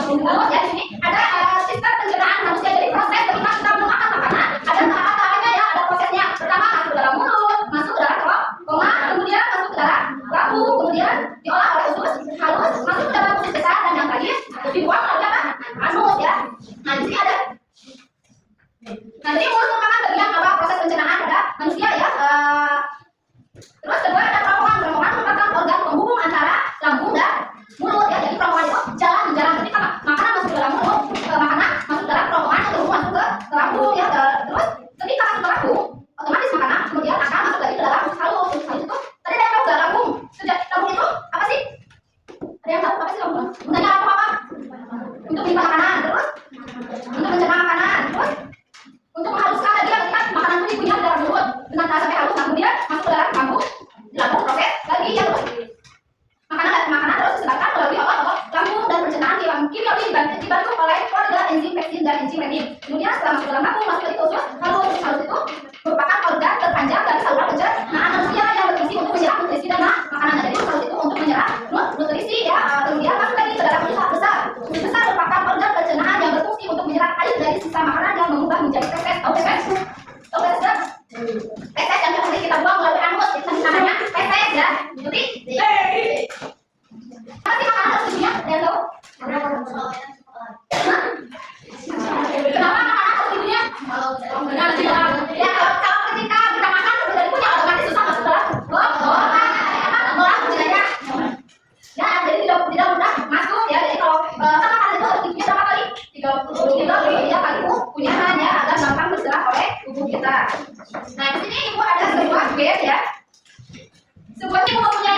mulut, ya sini ada sistem pencernaan manusia. Jadi proses ketika kita memakan makanan ada tahap-tahapnya ya, ada prosesnya. Pertama masuk ke dalam mulut, masuk ke dalam kerongkongan, kemudian masuk ke dalam lambung, kemudian diolah oleh usus halus, masuk ke dalam usus besar, dan yang terakhir dibuang oleh apa? Anus ya. Nah di sini ada. Nah jadi mulut merupakan bagian awal proses pencernaan pada manusia ya. Terus kedua ada kerongkongan. Kerongkongan merupakan organ penghubung antara lambung dan mulut ya. Jadi kerongkongan itu jalan ketika makanan masuk ke dalam mulut, makanan masuk ke dalam kerongkongan terus masuk ke lambung ya. Terus ketika masuk ke lambung, otomatis makanan kemudian akan masuk lagi ke dalam usus halus. Usus halus itu tadi ada yang tahu nggak lambung? Lambung itu apa sih? Ada yang tahu apa sih lambung? Gunanya apa? Untuk menyimpan makanan, terus untuk mencerna makanan, terus untuk menghaluskan lagi ketika makanan itu dikunyah di dalam mulut dengan tahap sampai halus, nah kemudian masuk ke dalam lambung, di lambung proses lagi ya, terus makanan terus disebarkan melalui otot lambung, dan pencernaan kimiawi dibantu oleh keluarga enzim peksin dan enzim renin. Kemudian setelah masuk ke dalam lambung, masuk ke usus halus. Usus halus itu merupakan organ terpanjang dari saluran pencernaan manusia yang berfungsi untuk menyerap nutrisi dan makanan. Jadi usus halus itu untuk menyerap nutrisi ya. Kemudian masuk lagi ke dalam usus besar. Usus besar merupakan organ pencernaan yang berfungsi untuk menyerap air dari sisa makanan yang mengubah menjadi feses. Tahu feses? Tahu feses? Feses yang kemudian kita buang melalui anus, itu namanya feses ya. Jadi apa sih makanan harus dibuang? Ada yang tahu? Kenapa makanan harus dibuang? Ya kalau ketika kita makan sudah dikunyah, otomatis susah masuk ke dalam ya. Jadi tidak mudah masuk ya. Jadi kalau makanan itu harus dibuang berapa kali? 3 kali kunyahan ya, agar gampang terserap oleh tubuh kita. Nah di sini ibu ada sebuah bed ya. Sebuah ibu mempunyai